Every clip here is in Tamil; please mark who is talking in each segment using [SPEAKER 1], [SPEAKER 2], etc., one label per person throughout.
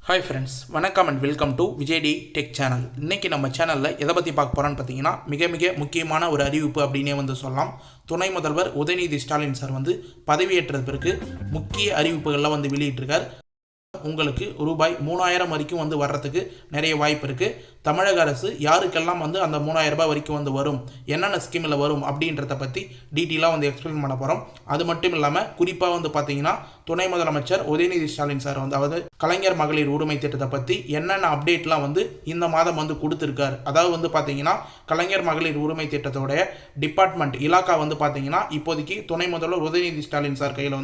[SPEAKER 1] ஹாய் ஃப்ரெண்ட்ஸ், வணக்கம் and welcome to விஜய்டி tech channel. இன்றைக்கி நம்ம சேனலில் எதை பற்றி பார்க்க போகிறோன்னு பார்த்தீங்கன்னா, மிக முக்கியமான ஒரு அறிவிப்பு அப்படின்னே சொல்லலாம். துணை முதல்வர் உதயநிதி ஸ்டாலின் சார் பதவியேற்ற பிறகு முக்கிய அறிவிப்புகள்லாம் வெளியிட்டிருக்கார். உங்களுக்கு ரூபாய் 3000 வரைக்கும் வர்றதுக்கு நிறைய வாய்ப்பு இருக்குது. தமிழக அரசு யாருக்கெல்லாம் அந்த 3000 ரூபாய் வரைக்கும் வரும், என்னென்ன ஸ்கீமில் வரும் அப்படின்றத பற்றி டீட்டெயிலாக எக்ஸ்பிளைன் பண்ண போகிறோம். அது மட்டும் இல்லாமல் குறிப்பாக பார்த்தீங்கன்னா துணை முதலமைச்சர் உதயநிதி ஸ்டாலின் சார் அதாவது கலைஞர் மகளிர் உரிமை திட்டத்தை பற்றி என்னென்ன அப்டேட்லாம் இந்த மாதம் கொடுத்துருக்கார். அதாவது பார்த்தீங்கன்னா கலைஞர் மகளிர் உரிமை திட்டத்தோடைய டிபார்ட்மெண்ட் இலாக்கா பார்த்தீங்கன்னா இப்போதைக்கு துணை முதல்வர் உதயநிதி ஸ்டாலின் சார் கையில்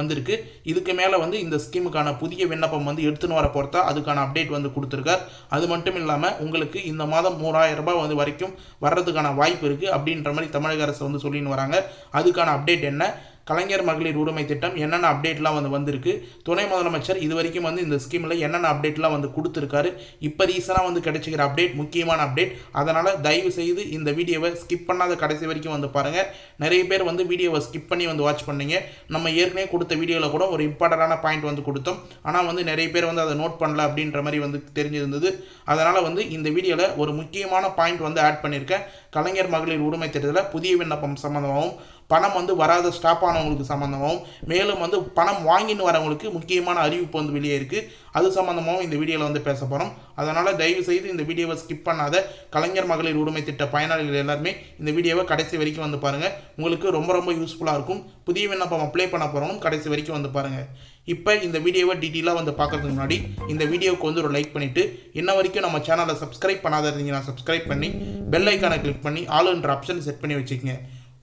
[SPEAKER 1] வந்திருக்கு. இதுக்கு மேலே இந்த ஸ்கீமுக்கான புதிய விண்ணப்பம் எடுத்துன்னு வர பொறுத்தா அதுக்கான அப்டேட் கொடுத்துருக்கார். அது மட்டும் இல்லாமல் உங்களுக்கு இந்த மாதம் 3000 ரூபாய் வரைக்கும் வர்றதுக்கான வாய்ப்பு இருக்குது அப்படின்ற மாதிரி தமிழக அரசு சொல்லின்னு வராங்க. அதுக்கான அப்டேட் என்ன, கலைஞர் மகளிர் உரிமை திட்டம் என்னென்ன அப்டேட்லாம் வந்திருக்கு, துணை முதலமைச்சர் இது வரைக்கும் இந்த ஸ்கீமில் என்னென்ன அப்டேட்லாம் கொடுத்துருக்காரு, இப்போ ரீசனாக கிடைச்சிக்கிற அப்டேட் முக்கியமான அப்டேட். அதனால் தயவு செய்து இந்த வீடியோவை ஸ்கிப் பண்ணாத கடைசி வரைக்கும் பாருங்கள். நிறைய பேர் வீடியோவை ஸ்கிப் பண்ணி வாட்ச் பண்ணீங்க. நம்ம ஏற்கனவே கொடுத்த வீடியோவில் கூட ஒரு இம்பார்ட்டண்டான பாயிண்ட் கொடுத்தோம். ஆனால் நிறைய பேர் அதை நோட் பண்ணல அப்படின்ற மாதிரி தெரிஞ்சிருந்தது. அதனால் இந்த வீடியோவில் ஒரு முக்கியமான பாயிண்ட் ஆட் பண்ணியிருக்கேன். கலைஞர் மகளிர் உரிமை திட்டத்தில் புதிய விண்ணப்பம் சம்மந்தமாகவும் பணம் வராத ஸ்டாப் ஆனவங்களுக்கு சம்மந்தமாகவும் மேலும் பணம் வாங்கின்னு வரவங்களுக்கு முக்கியமான அறிவிப்பு வெளியே இருக்குது. அது சம்மந்தமாகவும் இந்த வீடியோவில் பேச போகிறோம். அதனால் தயவு செய்து இந்த வீடியோவை ஸ்கிப் பண்ணாத கலைஞர் மகளிர் உரிமை திட்ட பயனாளிகள் எல்லாருமே இந்த வீடியோவை கடைசி வரைக்கும் பாருங்கள். உங்களுக்கு ரொம்ப யூஸ்ஃபுல்லாக இருக்கும். புதிய விண்ணப்பம் அப்ளை பண்ண போகிறவங்க கடைசி வரைக்கும் பாருங்கள். இப்போ இந்த வீடியோவை டீட்டெயிலாக பார்க்கறதுக்கு முன்னாடி இந்த வீடியோவுக்கு ஒரு லைக் பண்ணிவிட்டு இன்ன வரைக்கும் நம்ம சேனலை சப்ஸ்கிரைப் பண்ணாத இருந்தீங்கன்னா சப்ஸ்கிரைப் பண்ணி பெல் ஐக்கானை கிளிக் பண்ணி ஆளுன்ற ஆப்ஷன் செட் பண்ணி வச்சுக்கோங்க.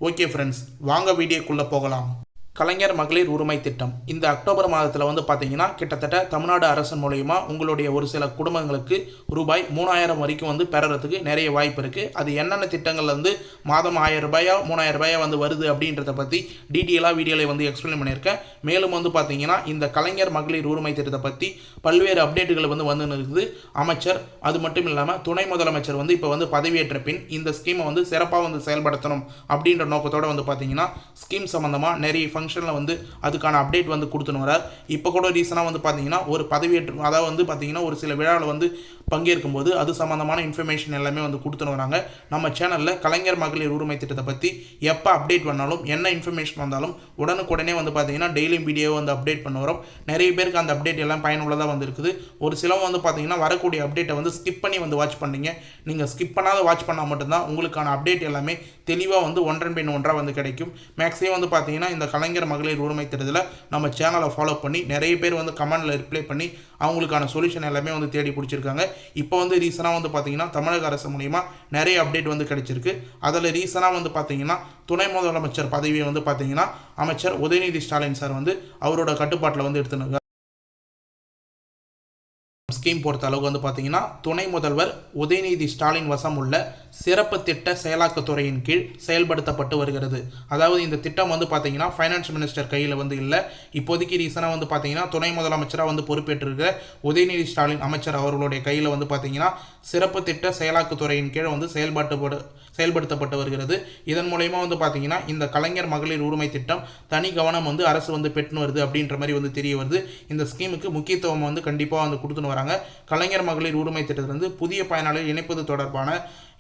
[SPEAKER 1] ஓகே ஃப்ரெண்ட்ஸ், வாங்க வீடியோக்குள்ளே போகலாம். கலைஞர் மகளிர் உரிமை திட்டம் இந்த அக்டோபர் மாதத்தில் பார்த்தீங்கன்னா கிட்டத்தட்ட தமிழ்நாடு அரசு மூலயமா உங்களுடைய ஒரு சில குடும்பங்களுக்கு ரூபாய் 3000 வரைக்கும் பெறறதுக்கு நிறைய வாய்ப்பு இருக்குது. அது என்னென்ன திட்டங்கள் மாதம் 1000 ரூபாயா 3000 ரூபாயா வருது அப்படின்றத பற்றி டீட்டெயிலாக வீடியோவில் எக்ஸ்பிளைன் பண்ணியிருக்கேன். மேலும் பார்த்தீங்கன்னா இந்த கலைஞர் மகளிர் உரிமை திட்டத்தை பற்றி பல்வேறு அப்டேட்டுகள் இருக்குது. அமைச்சர் அது மட்டும் இல்லாமல் துணை முதலமைச்சர் இப்போ பதவியேற்ற பின் இந்த ஸ்கீமை சிறப்பாக செயல்படுத்தணும் அப்படின்ற நோக்கத்தோடு பார்த்தீங்கன்னா ஸ்கீம் சம்மந்தமாக நிறைய அதுக்கான அப்டேட் கொடுத்துன்னு வரார். இப்போ கூட ரீசனாக பார்த்தீங்கன்னா ஒரு பதவியேற்று அதாவது பார்த்தீங்கன்னா ஒரு சில விழாவில் பங்கேற்கும் போது அது சம்மந்தமான இன்ஃபர்மேஷன் எல்லாமே கொடுத்துன்னு வராங்க. நம்ம சேனலில் கலைஞர் மகளிர் உரிமை திட்டத்தை பற்றி எப்போ அப்டேட் பண்ணாலும் என்ன இன்ஃபர்மேஷன் வந்தாலும் உடனுக்குடனே பார்த்தீங்கன்னா டெய்லியும் வீடியோ அப்டேட் பண்ண வரும். நிறைய பேருக்கு அந்த அப்டேட் எல்லாம் பயனுள்ளதாக இருக்குது. ஒரு சிலவங்க பார்த்தீங்கன்னா வரக்கூடிய அப்டேட்டை ஸ்கிப் பண்ணி வாட்ச் பண்ணீங்க. நீங்கள் ஸ்கிப் பண்ணாத வாட்ச் பண்ணால் மட்டும்தான் உங்களுக்கான அப்டேட் எல்லாமே தெளிவாக ஒன்றன் பின் ஒன்றாக கிடைக்கும். மேக்ஸிமம் பார்த்தீங்கன்னா இந்த கலைஞர் மகளிர் உரிமை திட்டத்தில் நம்ம சேனலை ஃபாலோ பண்ணி நிறைய பேர் கமெண்டில் ரிப்ளை பண்ணி அவங்களுக்கான சொல்யூஷன் எல்லாமே தேடி பிடிச்சிருக்காங்க. இப்போ ரீசனாக பார்த்தீங்கன்னா தமிழக அரசு மூலமா நிறைய அப்டேட் கிடைச்சிருக்கு. அதில் ரீசனாக பார்த்தீங்கன்னா துணை முதலமைச்சர் பதவியை பார்த்தீங்கன்னா அமைச்சர் உதயநிதி ஸ்டாலின் சார் அவரோட கட்டுப்பாட்டில் எடுத்துனாங்க. ஸ்கீம் பொறுத்த அளவுக்கு பார்த்தீங்கன்னா துணை முதல்வர் உதயநிதி ஸ்டாலின் வசம் உள்ள சிறப்பு திட்ட செயலாக்கத்துறையின் கீழ் செயல்படுத்தப்பட்டு வருகிறது. அதாவது இந்த திட்டம் பார்த்தீங்கன்னா ஃபைனான்ஸ் மினிஸ்டர் கையில் இல்லை. இப்போதைக்கு ரீசனாக பார்த்தீங்கன்னா துணை முதலமைச்சராக பொறுப்பேற்றிருக்கிற உதயநிதி ஸ்டாலின் அமைச்சர் அவர்களுடைய கையில் பார்த்தீங்கன்னா சிறப்பு திட்ட செயலாக்கத்துறையின் கீழ் செயல்படுத்தப்பட்டு வருகிறது. இதன் மூலயமா பார்த்தீங்கன்னா இந்த கலைஞர் மகளிர் உரிமை திட்டம் தனி கவனம் அரசு பெற்று வருது அப்படின்ற மாதிரி தெரிய வருது. இந்த ஸ்கீமுக்கு முக்கியத்துவம் கண்டிப்பாக கொடுத்துன்னு வராங்க. கலைஞர் மகளிர் உரிமை திட்டத்திலிருந்து புதிய பயனாளிகள் இணைப்பது தொடர்பான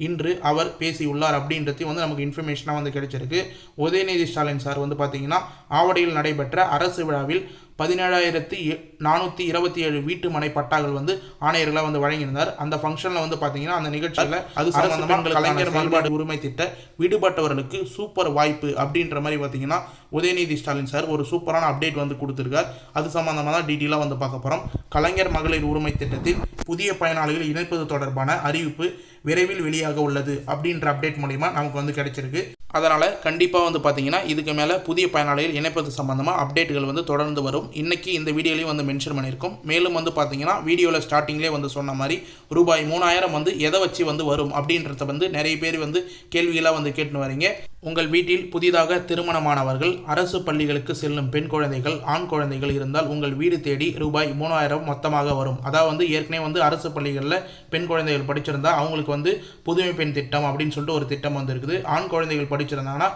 [SPEAKER 1] இன்று அவர் பேசியுள்ளார் அப்படின்றது நமக்கு இன்ஃபர்மேஷனாக கிடைச்சிருக்கு. உதயநிதி ஸ்டாலின் சார் பார்த்தீங்கன்னா ஆவடியில் நடைபெற்ற அரசு விழாவில் 17,427 வீட்டு மனை பட்டாக்கள் ஆணையர்களாக வழங்கியிருந்தார். அந்த ஃபங்க்ஷனில் பார்த்தீங்கன்னா அந்த நிகழ்ச்சியில் அது சம்பந்தமாக கலைஞர் மகளிர் உரிமை திட்ட விடுபட்டவர்களுக்கு சூப்பர் வாய்ப்பு அப்படின்ற மாதிரி பார்த்தீங்கன்னா உதயநிதி ஸ்டாலின் சார் ஒரு சூப்பரான அப்டேட் கொடுத்துருக்கார். அது சம்பந்தமாக தான் டீட்டெயிலாக பார்க்க போகிறோம். கலைஞர் மகளிர் உரிமை திட்டத்தில் புதிய பயனாளிகள் இணைப்பது தொடர்பான அறிவிப்பு விரைவில் வெளியாக உள்ளது அப்படின்ற அப்டேட் மூலிமா நமக்கு கிடைச்சிருக்கு. அதனால் கண்டிப்பாக பார்த்தீங்கன்னா இதுக்கு மேலே புதிய பயனாளிகள் இணைப்பது சம்பந்தமாக அப்டேட்டுகள் தொடர்ந்து வரும். இன்றைக்கி இந்த வீடியோலையும் மென்ஷன் பண்ணியிருக்கோம். மேலும் பார்த்தீங்கன்னா வீடியோவில் ஸ்டார்டிங்லேயே சொன்ன மாதிரி ரூபாய் 3000 எதை வச்சு வரும் அப்படின்றத நிறைய பேர் கேள்விகளாக கேட்டுன்னு வரீங்க. உங்கள் வீட்டில் புதிதாக திருமணமானவர்கள் அரசு பள்ளிகளுக்கு செல்லும் பெண் குழந்தைகள் ஆண் குழந்தைகள் இருந்தால் உங்கள் வீடு தேடி ரூபாய் 3000 மொத்தமாக வரும். அதாவது ஏற்கனவே அரசு பள்ளிகளில் பெண் குழந்தைகள் படிச்சிருந்தா அவங்களுக்கு புதுமை பெண் திட்டம் அப்படின்னு சொல்லிட்டு ஒரு திட்டம் இருக்குது. ஆண் குழந்தைகள் படிச்சிருந்தாங்கன்னா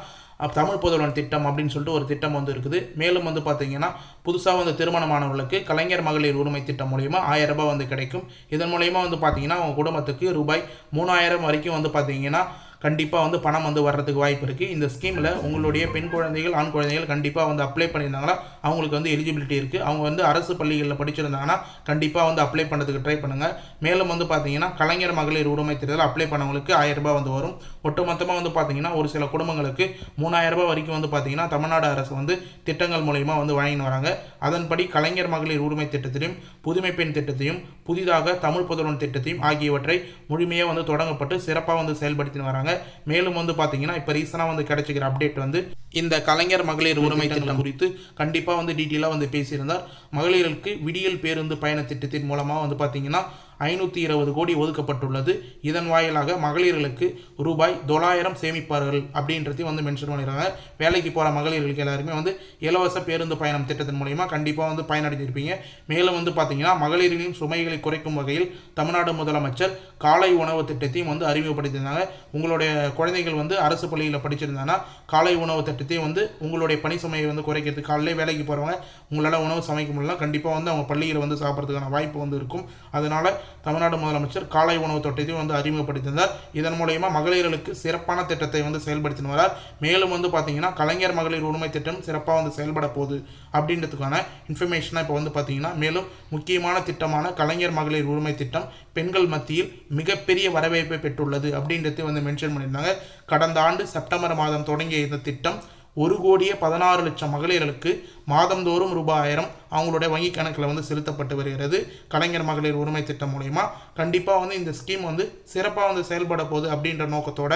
[SPEAKER 1] தமிழ் புதல்வன் திட்டம் அப்படின்னு சொல்லிட்டு ஒரு திட்டம் வந்து இருக்குது. மேலும் வந்து பார்த்தீங்கன்னா புதுசாக வந்து திருமணமானவர்களுக்கு கலைஞர் மகளிர் உரிமை திட்டம் மூலயமா 1000 ரூபாய் வந்து கிடைக்கும். இதன் மூலயமா வந்து பார்த்தீங்கன்னா உங்கள் குடும்பத்துக்கு ரூபாய் 3000 வரைக்கும் வந்து பார்த்தீங்கன்னா கண்டிப்பாக வந்து பணம் வந்து வர்றதுக்கு வாய்ப்பு இருக்குது. இந்த ஸ்கீமில் உங்களுடைய பெண் குழந்தைகள் ஆண் குழந்தைகள் கண்டிப்பாக வந்து அப்ளை பண்ணியிருந்தாங்கன்னா அவங்களுக்கு வந்து எலிஜிபிலிட்டி இருக்குது. அவங்க வந்து அரசு பள்ளிகளில் படிச்சிருந்தாங்கன்னா கண்டிப்பாக வந்து அப்ளை பண்ணுறதுக்கு ட்ரை பண்ணுங்கள். மேலும் வந்து பார்த்தீங்கன்னா கலைஞர் மகளிர் உரிமை திட்டத்தில் அப்ளை பண்ணவங்களுக்கு 1000 ரூபாய் வந்து வரும். ஒட்டுமொத்தமாக வந்து பார்த்தீங்கன்னா ஒரு சில குடும்பங்களுக்கு 3000 ரூபாய் வரைக்கும் வந்து பார்த்தீங்கன்னா தமிழ்நாடு அரசு வந்து திட்டங்கள் மூலயமா வந்து வழங்கி வராங்க. அதன்படி கலைஞர் மகளிர் உரிமை திட்டத்திலையும் புதுமை பெண் திட்டத்தையும் புதிதாக தமிழ் புதல்வன் திட்டத்தையும் ஆகியவற்றை முழுமையாக வந்து தொடங்கப்பட்டு சிறப்பாக வந்து செயல்படுத்தி வராங்க. மேலும் வந்து பார்த்தீங்கன்னா இப்போ ரீசனாக வந்து கிடைச்சிக்கிற அப்டேட் வந்து இந்த கலைஞர் மகளிர் உரிமை திட்டம் குறித்து கண்டிப்பாக வந்து டீட்டெயிலாக வந்து பேசியிருந்தார். மகளிருக்கு விடியல் பேருந்து பயண திட்டத்தின் மூலமாக வந்து பார்த்தீங்கன்னா 520 கோடி ஒதுக்கப்பட்டுள்ளது. இதன் வாயிலாக மகளிர்களுக்கு ரூபாய் 900 சேமிப்பார்கள் அப்படின்றதையும் வந்து மென்ஷன் பண்ணிடுறாங்க. வேலைக்கு போகிற மகளிர்களுக்கு எல்லாருமே வந்து இலவச பேருந்து பயணம் திட்டத்தின் மூலமா கண்டிப்பாக வந்து பயனடைஞ்சிருப்பீங்க. மேலும் வந்து பார்த்தீங்கன்னா மகளிர்களின் சுமைகளை குறைக்கும் வகையில் தமிழ்நாடு முதலமைச்சர் காலை உணவு திட்டத்தையும் வந்து அறிமுகப்படுத்தியிருந்தாங்க. உங்களுடைய குழந்தைகள் வந்து அரசு பள்ளியில் படிச்சிருந்தாங்கன்னா காலை உணவு திட்டத்தையும் வந்து உங்களுடைய பணி சுமையை வந்து குறைக்கிறதுக்கு காலையிலே வேலைக்கு போகிறவங்க உங்களால் உணவு சமைக்க முடியலாம், கண்டிப்பாக வந்து அவங்க பள்ளியில் வந்து சாப்பிட்றதுக்கான வாய்ப்பு வந்து இருக்கும். அதனால் தமிழ்நாடு முதலமைச்சர் காலை உணவு திட்டத்தையும் வந்து அறிமுகப்படுத்தினார். இதன் மூலமா மகளிர்களுக்கு சிறப்பான திட்டத்தை வந்து செயல்படுத்தி வரார். மேலும் வந்து பார்த்தீங்கன்னா கலைஞர் மகளிர் உரிமை திட்டம் சிறப்பாக வந்து செயல்பட போகுது அப்படின்றதுக்கான இன்ஃபர்மேஷனாக இப்போ வந்து பார்த்தீங்கன்னா மேலும் முக்கியமான திட்டமான கலைஞர் மகளிர் உரிமை திட்டம் பெண்கள் மத்தியில் மிகப்பெரிய வரவேற்பை பெற்றுள்ளது அப்படின்றத வந்து மென்ஷன் பண்ணியிருந்தாங்க. கடந்த ஆண்டு செப்டம்பர் மாதம் தொடங்கிய இந்த திட்டம் 1,16,00,000 மகளிர்களுக்கு மாதந்தோறும் ரூபாய் 1000 அவங்களுடைய வங்கி கணக்கில் வந்து செலுத்தப்பட்டு வருகிறது. கலைஞர் மகளிர் உரிமை திட்டம் மூலமா கண்டிப்பாக வந்து இந்த ஸ்கீம் வந்து சிறப்பாக வந்து செயல்பட போகுது அப்படின்ற நோக்கத்தோட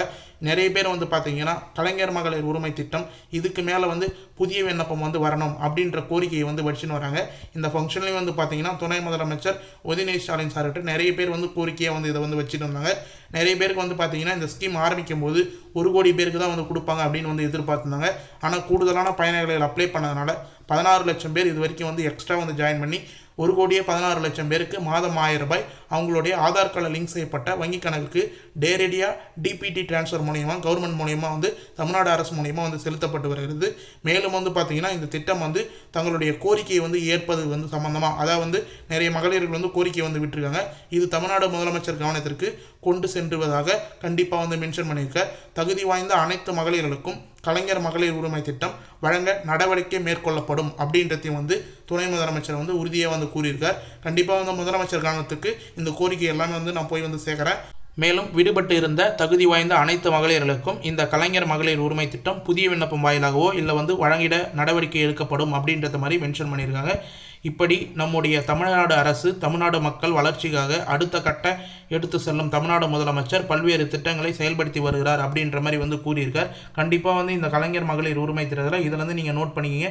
[SPEAKER 1] நிறைய பேர் வந்து பார்த்தீங்கன்னா கலைஞர் மகளிர் உரிமை திட்டம் இதுக்கு மேலே வந்து புதிய விண்ணப்பம் வந்து வரணும் அப்படின்ற கோரிக்கையை வந்து வச்சுன்னு வராங்க. இந்த ஃபங்க்ஷன்லேயும் வந்து பார்த்தீங்கன்னா துணை முதலமைச்சர் உதயநிதி ஸ்டாலின் சார்கிட்ட நிறைய பேர் வந்து கோரிக்கையை வந்து இதை வந்து வச்சுட்டு இருந்தாங்க. நிறைய பேருக்கு வந்து பார்த்தீங்கன்னா இந்த ஸ்கீம் ஆரம்பிக்கும் போது 1 கோடி பேருக்கு தான் வந்து கொடுப்பாங்க அப்படின்னு வந்து எதிர்பார்த்துருந்தாங்க. ஆனால் கூடுதலான பயனாளிகள் அப்ளை பண்ணதுனால 16 லட்சம் பேர் இது வரைக்கும் வந்து எக்ஸ்ட்ரா வந்து ஜாயின் பண்ணி 1,16,00,000 பேருக்கு மாதம் 1000 ரூபாய் அவங்களுடைய ஆதார் கார்டில் லிங்க் செய்யப்பட்ட வங்கி கணக்குக்கு நேரடியாக டிபிடி டிரான்ஸ்ஃபர் மூலயமா கவர்மெண்ட் மூலயமா வந்து தமிழ்நாடு அரசு மூலயமா வந்து செலுத்தப்பட்டு வருகிறது. மேலும் வந்து பார்த்தீங்கன்னா இந்த திட்டம் வந்து தங்களுடைய கோரிக்கையை வந்து ஏற்பது வந்து சம்பந்தமாக அதாவது வந்து நிறைய மகளிர்கள் வந்து கோரிக்கை வந்து விட்டுருக்காங்க. இது தமிழ்நாடு முதலமைச்சர் கவனத்திற்கு கொண்டு சென்றுவதாக கண்டிப்பாக வந்து மென்ஷன் பண்ணியிருக்க. தகுதி வாய்ந்த அனைத்து மகளிர்களுக்கும் கலைஞர் மகளிர் உரிமை திட்டம் வழங்க நடவடிக்கை மேற்கொள்ளப்படும் அப்படின்றதையும் வந்து துணை முதலமைச்சர் வந்து உறுதியாக வந்து கூறியிருக்கார். கண்டிப்பாக வந்து முதலமைச்சர் கவனத்துக்கு இந்த கோரிக்கை எல்லாமே வந்து நான் போய் வந்து சேர்க்குறேன். மேலும் விடுபட்டு இருந்த தகுதி வாய்ந்த அனைத்து மகளிர்களுக்கும் இந்த கலைஞர் மகளிர் உரிமை திட்டம் புதிய விண்ணப்பம் வாயிலாகவோ இல்லை வந்து வழங்கிட நடவடிக்கை எடுக்கப்படும் அப்படின்றத மாதிரி மென்ஷன் பண்ணியிருக்காங்க. இப்படி நம்முடைய தமிழ்நாடு அரசு தமிழ்நாடு மக்கள் வளர்ச்சிக்காக அடுத்த கட்ட எடுத்து செல்லும் தமிழ்நாடு முதலமைச்சர் பல்வேறு திட்டங்களை செயல்படுத்தி வருகிறார் அப்படின்ற மாதிரி வந்து கூறியிருக்கார். கண்டிப்பாக வந்து இந்த கலைஞர் மகளிர் உரிமை திட்டத்தில் இதில் வந்து நீங்கள் நோட் பண்ணிக்கிங்க.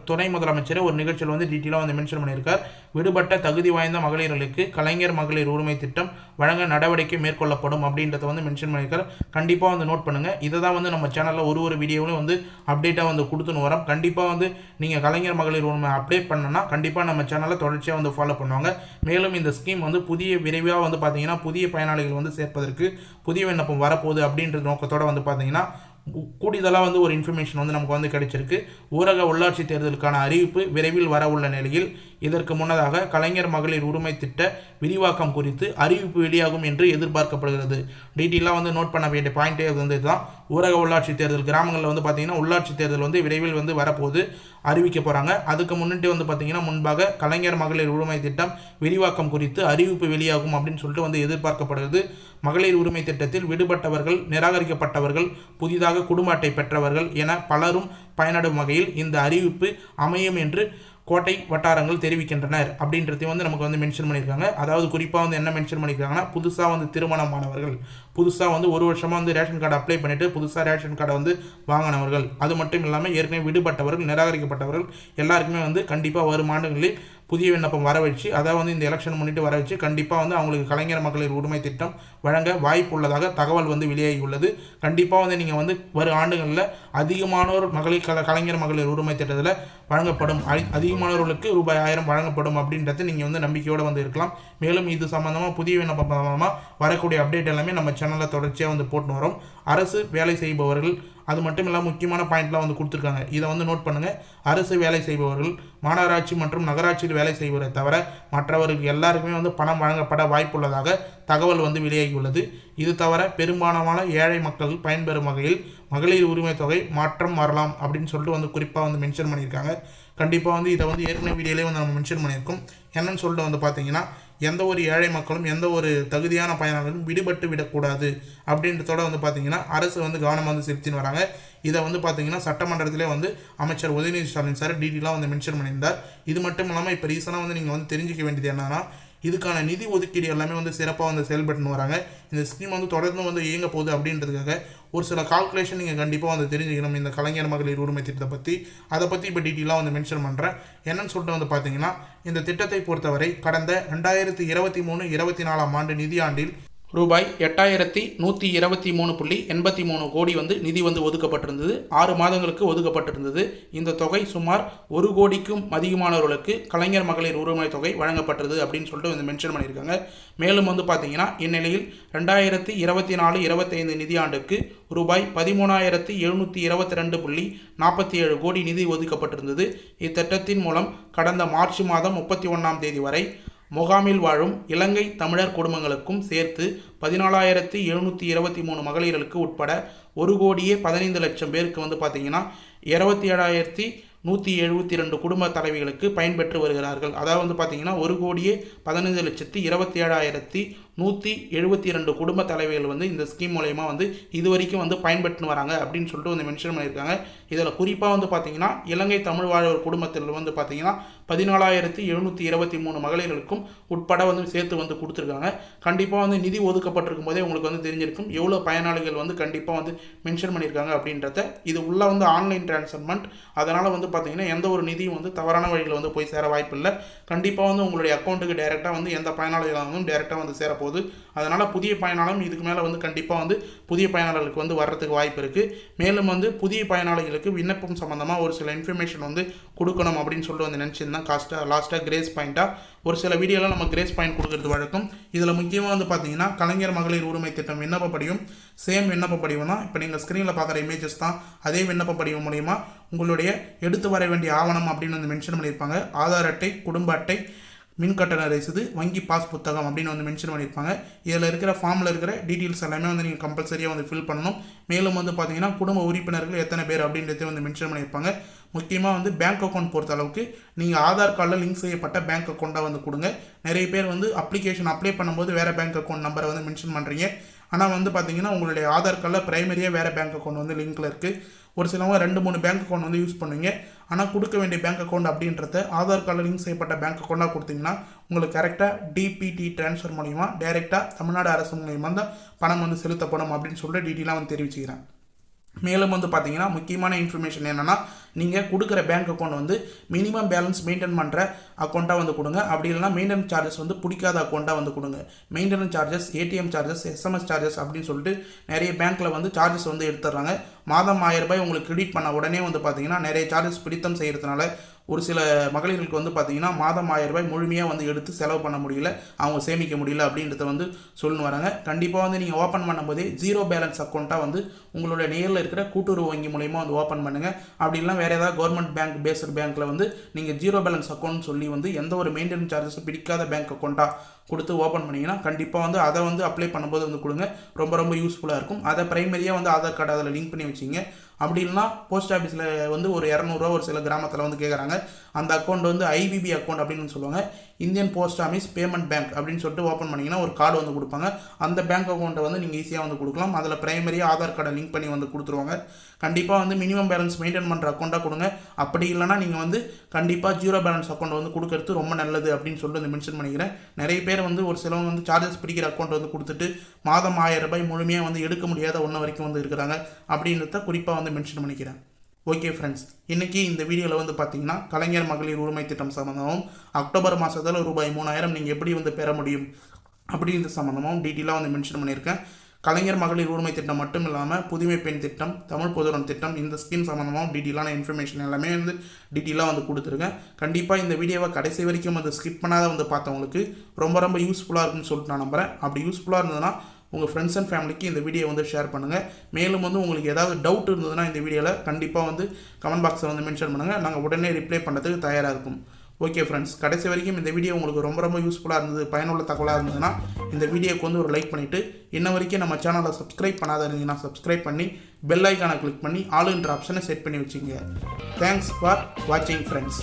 [SPEAKER 1] துணை முதலமைச்சர் ஒரு நிகழ்ச்சியில் வந்து டீட்டெயிலாக வந்து மென்ஷன் பண்ணியிருக்கார். விடுபட்ட தகுதி வாய்ந்த மகளிர்களுக்கு கலைஞர் மகளிர் உரிமை திட்டம் வழங்க நடவடிக்கை மேற்கொள்ளப்படும் அப்படின்றத வந்து மென்ஷன் பண்ணியிருக்கார். கண்டிப்பாக வந்து நோட் பண்ணுங்கள். இதை தான் வந்து நம்ம சேனலில் ஒரு வீடியோவிலும் வந்து அப்டேட்டாக வந்து கொடுத்துன்னு வரோம். கண்டிப்பாக வந்து நீங்கள் கலைஞர் மகளிர் உரிமை அப்டேட் பண்ணணும்னா கண்டிப்பாக நம்ம சேனலை தொடர்ச்சியாக வந்து ஃபாலோ பண்ணுவாங்க. மேலும் இந்த ஸ்கீம் வந்து விரைவாக வந்து பார்த்தீங்கன்னா புதிய பயனாளிகள் வந்து சேர்ப்பதற்கு புதிய விண்ணப்பம் வரப்போகுது அப்படின்ற நோக்கத்தோடு வந்து பார்த்தீங்கன்னா கூடுதலாக வந்து ஒரு இன்ஃபர்மேஷன் வந்து நமக்கு வந்து கிடைச்சிருக்கு. ஊரக உள்ளாட்சி தேர்தலுக்கான அறிவிப்பு விரைவில் வர உள்ள நிலையில் இதற்கு முன்னதாக கலைஞர் மகளிர் உரிமை திட்ட விரிவாக்கம் குறித்து அறிவிப்பு வெளியாகும் என்று எதிர்பார்க்கப்படுகிறது. டீட்டெயிலாக வந்து நோட் பண்ண வேண்டிய பாயிண்டே வந்து இதுதான். ஊரக உள்ளாட்சி தேர்தல் கிராமங்களில் வந்து பார்த்தீங்கன்னா உள்ளாட்சி தேர்தல் வந்து விரைவில் வந்து வரப்போது அறிவிக்க போகிறாங்க. அதுக்கு முன்னிட்டு வந்து பார்த்தீங்கன்னா முன்பாக கலைஞர் மகளிர் உரிமை திட்டம் விரிவாக்கம் குறித்து அறிவிப்பு வெளியாகும் அப்படின்னு சொல்லிட்டு வந்து எதிர்பார்க்கப்படுகிறது. மகளிர் உரிமை திட்டத்தில் விடுபட்டவர்கள், நிராகரிக்கப்பட்டவர்கள், புதிதாக குடும்ப அட்டை பெற்றவர்கள் என பலரும் பயனடும் வகையில் இந்த அறிவிப்பு அமையும் என்று கோட்டை வட்டாரங்கள் தெரிவிக்கின்றனர் அப்படின்றதையும் வந்து நமக்கு வந்து மென்ஷன் பண்ணியிருக்காங்க. அதாவது குறிப்பாக வந்து என்ன மென்ஷன் பண்ணியிருக்காங்கன்னா புதுசாக வந்து திருமணமானவர்கள், புதுசாக வந்து 1 வருஷமாக வந்து ரேஷன் கார்டு அப்ளை பண்ணிவிட்டு புதுசாக ரேஷன் கார்டை வந்து வாங்கினவர்கள், அது மட்டும் இல்லாமல் ஏற்கனவே விடுபட்டவர்கள், நிராகரிக்கப்பட்டவர்கள் எல்லாருக்குமே வந்து கண்டிப்பாக வரும் ஆண்டுகளில் புதிய விண்ணப்பம் வர வச்சு அதாவது வந்து இந்த எலெக்ஷன் முன்னிட்டு வர வச்சு கண்டிப்பாக வந்து அவங்களுக்கு கலைஞர் மகளிர் உரிமை திட்டம் வழங்க வாய்ப்பு உள்ளதாக தகவல் வந்து வெளியாகி உள்ளது. கண்டிப்பாக வந்து நீங்கள் வந்து வரும் ஆண்டுகளில் அதிகமானோர் கலைஞர் மகளிர் உரிமை திட்டத்தில் வழங்கப்படும், அதிகமானவர்களுக்கு ரூபாய் 1000 வழங்கப்படும் அப்படின்றது நீங்கள் வந்து நம்பிக்கையோடு வந்து இருக்கலாம். மேலும் இது சம்மந்தமாக புதிய விண்ணப்பம் சம்மந்தமாக வரக்கூடிய அப்டேட் எல்லாமே நம்ம சேனலில் தொடர்ச்சியாக வந்து போட்டு வரோம். அரசு வேலை செய்பவர்கள், அது மட்டும் இல்லாமல் முக்கியமான பாயிண்ட்லாம் வந்து கொடுத்துருக்காங்க, இதை வந்து நோட் பண்ணுங்கள். அரசு வேலை செய்பவர்கள், மாநகராட்சி மற்றும் நகராட்சியில் வேலை செய்வதை தவிர மற்றவர்கள் எல்லாருக்குமே வந்து பணம் வழங்கப்பட வாய்ப்புள்ளதாக தகவல் வந்து வெளியாகியுள்ளது. இது தவிர பெரும்பாலான ஏழை மக்கள் பயன்பெறும் வகையில் மகளிர் உரிமை தொகை மாற்றம் வரலாம் அப்படின்னு சொல்லிட்டு வந்து குறிப்பாக வந்து மென்ஷன் பண்ணியிருக்காங்க. கண்டிப்பாக வந்து இதை வந்து ஏற்கனவே வீடியோலேயே வந்து நம்ம மென்ஷன் பண்ணியிருக்கோம். என்னன்னு சொல்லிட்டு வந்து பார்த்தீங்கன்னா, எந்த ஒரு ஏழை மக்களும் எந்த ஒரு தகுதியான பயனாளர்களும் விடுபட்டு விடக்கூடாது அப்படின்றதோட வந்து பார்த்தீங்கன்னா அரசு வந்து கவனம் வந்து செலுத்தின்னு வராங்க. இதை வந்து பார்த்தீங்கன்னா சட்டமன்றத்திலே வந்து அமைச்சர் உதயநிதி ஸ்டாலின் சார் டீட்டெயிலாக வந்து மென்ஷன் பண்ணியிருந்தார். இது மட்டும் இல்லாமல் இப்போ ரீசனாக வந்து நீங்கள் வந்து தெரிஞ்சிக்க வேண்டியது என்னன்னா, இதுக்கான நிதி ஒதுக்கீடு எல்லாமே வந்து சிறப்பாக வந்து செயல்பட்டுன்னு வராங்க. இந்த ஸ்கீம் வந்து தொடர்ந்து வந்து இயங்க போகுது அப்படின்றதுக்காக ஒரு சில கால்குலேஷன் நீங்கள் கண்டிப்பாக வந்து தெரிஞ்சுக்கணும் இந்த கலைஞர் மகளிர் உரிமை திட்டத்தை பற்றி. அதை பற்றி இப்போ டீட்டெயிலாக வந்து மென்ஷன் பண்ணுறேன். என்னன்னு சொல்லிட்டு வந்து பார்த்தீங்கன்னா, இந்த திட்டத்தை பொறுத்தவரை கடந்த 2023-24 ஆண்டு நிதியாண்டில் ரூபாய் 8123.83 கோடி வந்து நிதி வந்து ஒதுக்கப்பட்டிருந்தது. 6 மாதங்களுக்கு ஒதுக்கப்பட்டிருந்தது. இந்த தொகை சுமார் 1 கோடிக்கும் அதிகமானவர்களுக்கு கலைஞர் மகளிர் உரிமை தொகை வழங்கப்பட்டது அப்படின்னு சொல்லிட்டு வந்து மென்ஷன் பண்ணியிருக்காங்க. மேலும் வந்து பார்த்தீங்கன்னா, இந்நிலையில் 2024-25 நிதியாண்டுக்கு ரூபாய் 13,722.47 கோடி நிதி ஒதுக்கப்பட்டிருந்தது. இத்திட்டத்தின் மூலம் கடந்த மார்ச் மாதம் 31ஆம் தேதி வரை முகாமில் வாழும் இலங்கை தமிழர் குடும்பங்களுக்கும் சேர்த்து 14,723 மகளிர்களுக்கு உட்பட 1,15,00,000 பேருக்கு வந்து பார்த்தீங்கன்னா 27,172 குடும்ப தலைவிகளுக்கு பயன்பெற்று வருகிறார்கள். அதாவது வந்து பார்த்தீங்கன்னா 1,15,27,172 குடும்ப தலைவிகள் வந்து இந்த ஸ்கீம் மூலயமா வந்து இது வரைக்கும் வந்து பயன்பெற்று வராங்க அப்படின்னு சொல்லிட்டு வந்து மென்ஷன் பண்ணியிருக்காங்க. இதில் குறிப்பாக வந்து பார்த்தீங்கன்னா இலங்கை தமிழ் வாழ்வோர் குடும்பத்தில் வந்து பார்த்தீங்கன்னா 14,723 மகளிர்களுக்கும் உட்பட வந்து சேர்த்து வந்து கொடுத்துருக்காங்க. கண்டிப்பாக வந்து நிதி ஒதுக்கப்பட்டிருக்கும் போதே உங்களுக்கு வந்து தெரிஞ்சிருக்கும் எவ்வளோ பயனாளிகள் வந்து கண்டிப்பாக வந்து மென்ஷன் பண்ணியிருக்காங்க அப்படின்றத. இது உள்ள வந்து ஆன்லைன் டிரான்ஸ்ஃபர்மெண்ட், அதனால் வந்து பார்த்தீங்கன்னா எந்த ஒரு நிதியும் வந்து தவறான வழியில் வந்து போய் சேர வாய்ப்பு இல்லை. கண்டிப்பாக வந்து உங்களுடைய அக்கௌண்ட்டுக்கு டைரெக்டாக வந்து எந்த பயனாளிகளும் டைரெக்டாக வந்து சேரப்போகுது. அதனால் புதிய பயனாளரும் இதுக்கு மேலே வந்து கண்டிப்பாக வந்து புதிய பயனாளர்களுக்கு வந்து வர்றதுக்கு வாய்ப்பு இருக்குது. மேலும் வந்து புதிய பயனாளிகளுக்கு விண்ணப்பம் சம்மந்தமாக ஒரு சில இன்ஃபர்மேஷன் வந்து கொடுக்கணும் அப்படின்னு சொல்லிட்டு வந்து நினச்சிருந்தேன். லாஸ்ட்டாக கிரேஸ் பாயிண்ட்டாக ஒரு சில வீடியோவில் நம்ம கிரேஸ் பாயிண்ட் கொடுக்கறது வழக்கம். இதில் முக்கியமாக வந்து பார்த்தீங்கன்னா கலைஞர் மகளிர் உரிமை திட்டம் விண்ணப்ப படிவம், சேம் விண்ணப்ப படிவம் தான். இப்போ நீங்கள் ஸ்க்ரீனில் பார்க்குற இமேஜஸ் தான் அதே விண்ணப்ப படிவம் மூலிமா உங்களுடைய எடுத்து வர வேண்டிய ஆவணம் அப்படின்னு வந்து மென்ஷன் பண்ணியிருப்பாங்க. ஆதார் அட்டை, குடும்ப அட்டை, மின்கட்டண ரசீது, வங்கி பாஸ் புத்தகம் அப்படின்னு வந்து மென்ஷன் பண்ணியிருப்பாங்க. இதில் இருக்கிற ஃபார்மில் இருக்கிற டீட்டெயில்ஸ் எல்லாமே வந்து நீங்கள் கம்பல்சரியாக வந்து ஃபில் பண்ணணும். மேலும் வந்து பார்த்தீங்கன்னா குடும்ப உறுப்பினர்கள் எத்தனை பேர் அப்படின்றத வந்து மென்ஷன் பண்ணியிருப்பாங்க. முக்கியமாக வந்து பேங்க் அக்கௌண்ட் பொறுத்த அளவுக்கு நீங்கள் ஆதார் கார்டில் லிங்க் செய்யப்பட்ட பேங்க் அக்கௌண்ட்டாக வந்து கொடுங்க. நிறைய பேர் வந்து அப்ளிகேஷன் அப்ளை பண்ணும்போது வேறு பேங்க் அக்கௌண்ட் நம்பரை வந்து மென்ஷன் பண்ணுறீங்க. ஆனால் வந்து பார்த்தீங்கன்னா உங்களுடைய ஆதார் கார்டில் ப்ரைமரியாக வேறு பேங்க் அக்கௌண்ட் வந்து லிங்க்கில் இருக்குது. ஒரு சிலவங்க 2-3 பேங்க் அக்கௌண்ட் வந்து யூஸ் பண்ணுவீங்க. ஆனால் கொடுக்க வேண்டிய பேங்க் அக்கௌண்ட் அப்படின்றத ஆதார் கார்டில் லிங்க் செய்யப்பட்ட பேங்க் அக்கௌண்ட்டாக கொடுத்தீங்கன்னா உங்களுக்கு கரெக்டாக டிபிடி ட்ரான்ஸ்ஃபர் மூலிமா டைரெக்டாக தமிழ்நாடு அரசு மூலிமா தான் பணம் வந்து செலுத்தப்படும் அப்படின்னு சொல்லிட்டு டீட்டெயிலாக வந்து தெரிவிச்சுக்கிறேன். மேலும் வந்து பார்த்தீங்கன்னா முக்கியமான இன்ஃபர்மேஷன் என்னென்னா, நீங்கள் கொடுக்குற பேங்க் அக்கௌண்ட் வந்து மினிமம் பேலன்ஸ் மெயின்டைன் பண்ணுற அக்கௌண்ட்டாக வந்து கொடுங்க. அப்படி இல்லைனா மெயின்டெனன்ஸ் சார்ஜஸ் வந்து பிடிக்காத அக்கௌண்ட்டாக வந்து கொடுங்க. Maintenance charges, ATM charges, SMS charges அப்படின்னு சொல்லிட்டு நிறைய பேங்க்கில் வந்து சார்ஜஸ் வந்து எடுத்துடுறாங்க. மாதம் 1000 ரூபாய் உங்களுக்கு கிரெடிட் பண்ண உடனே வந்து பார்த்தீங்கன்னா நிறைய சார்ஜஸ் பிடித்தம் செய்கிறதுனால ஒரு சில மகளிர்களுக்கு வந்து பார்த்தீங்கன்னா மாதம் 1000 ரூபாய் முழுமையாக வந்து எடுத்து செலவு பண்ண முடியல, அவங்க சேமிக்க முடியல அப்படின்றத வந்து சொல்லி வராங்க. கண்டிப்பாக வந்து நீங்கள் ஓப்பன் பண்ணும்போதே 0 பேலன்ஸ் அக்கௌண்ட்டாக வந்து உங்களோட நேரில் இருக்கிற கூட்டுறவு வங்கி மூலயமா வந்து ஓப்பன் பண்ணுங்கள். அப்படி இல்லைனா வேறு ஏதாவது கவர்மெண்ட் பேங்க் பேஸ்டு பேங்க்கில் வந்து நீங்கள் 0 பேலன்ஸ் அக்கௌண்ட் சொல்லி வந்து எந்த ஒரு மெயின்டெனன்ஸ் சார்ஜஸும் பிடிக்காத பேங்க் அக்கௌண்ட்டாக கொடுத்து ஓப்பன் பண்ணிங்கன்னா கண்டிப்பாக வந்து அதை வந்து அப்ளை பண்ணும்போது வந்து கொடுங்க. ரொம்ப யூஸ்ஃபுல்லாக இருக்கும். அதை ப்ரைமரியாக வந்து ஆதார் கார்டு அதில் லிங்க் பண்ணி வச்சிங்க. அப்படி இல்லைனா போஸ்ட் ஆஃபீஸில் வந்து ஒரு 200 ரூபா ஒரு சில கிராமத்தில் வந்து கேட்குறாங்க. அந்த அக்கௌண்ட் வந்து ஐபிபி அக்கௌண்ட் அப்படின்னு சொல்லுவாங்க, Indian post office payment bank அப்படின்னு சொல்லிட்டு ஓப்பன் பண்ணிங்கன்னா ஒரு கார்டு வந்து கொடுப்பாங்க. அந்த பேங்க் அக்கௌண்ட்டை வந்து நீங்கள் ஈஸியாக வந்து கொடுக்கலாம். அதில் ப்ரைமரியாக ஆதார் கார்டை லிங்க் பண்ணி வந்து கொடுத்துருவாங்க. கண்டிப்பாக வந்து மினிமம் பேலன்ஸ் மெயின்டைன் பண்ணுற அக்கௌண்ட்டாக கொடுங்க. அப்படி இல்லைனா நீங்கள் வந்து கண்டிப்பாக 0 பேலன்ஸ் அக்கௌண்ட் வந்து கொடுக்கறது ரொம்ப நல்லது அப்படின்னு சொல்லிட்டு வந்து மென்ஷன் பண்ணிக்கிறேன். நிறைய பேர் வந்து ஒரு சிலவங்க வந்து சார்ஜஸ் பிடிக்கிற அக்கௌண்ட் வந்து கொடுத்துட்டு மாதம் 1000 ரூபாய் முழுமையாக வந்து எடுக்க முடியாத ஒன்று வரைக்கும் வந்து இருக்கிறாங்க அப்படின்றத குறிப்பாக வந்து மென்ஷன் பண்ணிக்கிறேன். ஓகே ஃப்ரெண்ட்ஸ், இன்றைக்கி இந்த வீடியோவில் வந்து பார்த்தீங்கன்னா கலைஞர் மகளிர் உரிமை திட்டம் சம்மந்தமாகவும் அக்டோபர் மாதத்தில் ரூபாய் 3000 நீங்கள் எப்படி வந்து பெற முடியும் அப்படின்ற சம்மந்தமாகவும் டீட்டெயிலாக வந்து மென்ஷன் பண்ணியிருக்கேன். கலைஞர் மகளிர் உரிமை திட்டம் மட்டும் இல்லாமல் புதுமை பெண் திட்டம், தமிழ் பொதுவுடன் திட்டம், இந்த ஸ்கீம் சம்மந்தமாக டீட்டெயிலான இன்ஃபர்மேஷன் எல்லாமே வந்து டீட்டெயிலாக வந்து கொடுத்துருக்கேன். கண்டிப்பாக இந்த வீடியோவை கடைசி வரைக்கும் வந்து ஸ்கிப் பண்ணாத வந்து பார்த்தவங்களுக்கு ரொம்ப யூஸ்ஃபுல்லாக இருக்குன்னு சொல்லிட்டு நான் நம்புகிறேன். அப்படி யூஸ்ஃபுல்லாக இருந்ததுன்னா உங்கள் ஃப்ரெண்ட்ஸ் அண்ட் ஃபேமிலிக்கு இந்த வீடியோ வந்து ஷேர் பண்ணுங்கள். மேலும் வந்து உங்களுக்கு ஏதாவது டவுட் இருந்ததுன்னா இந்த வீடியோவில் கண்டிப்பாக வந்து கமெண்ட் பாக்ஸில் வந்து மென்ஷன் பண்ணுங்கள். நாங்கள் உடனே ரிப்ளை பண்ணுறதுக்கு தயாராக இருக்கும். ஓகே ஃப்ரெண்ட்ஸ், கடைசி வரைக்கும் இந்த வீடியோ உங்களுக்கு ரொம்ப யூஸ்ஃபுல்லாக இருந்தது, பயனுள்ள தகவலாக இருந்ததுன்னா இந்த வீடியோக்கு வந்து ஒரு லைக் பண்ணிவிட்டு இன்ன வரைக்கும் நம்ம சேனலை சப்ஸ்கிரைப் பண்ணாத இருந்தீங்கன்னா சப்ஸ்கிரைப் பண்ணி பெல் ஐக்கானை கிளிக் பண்ணி ஆளுன்ற ஆப்ஷனை செட் பண்ணி வச்சுங்க. தேங்க்ஸ் ஃபார் வாட்சிங் ஃப்ரெண்ட்ஸ்.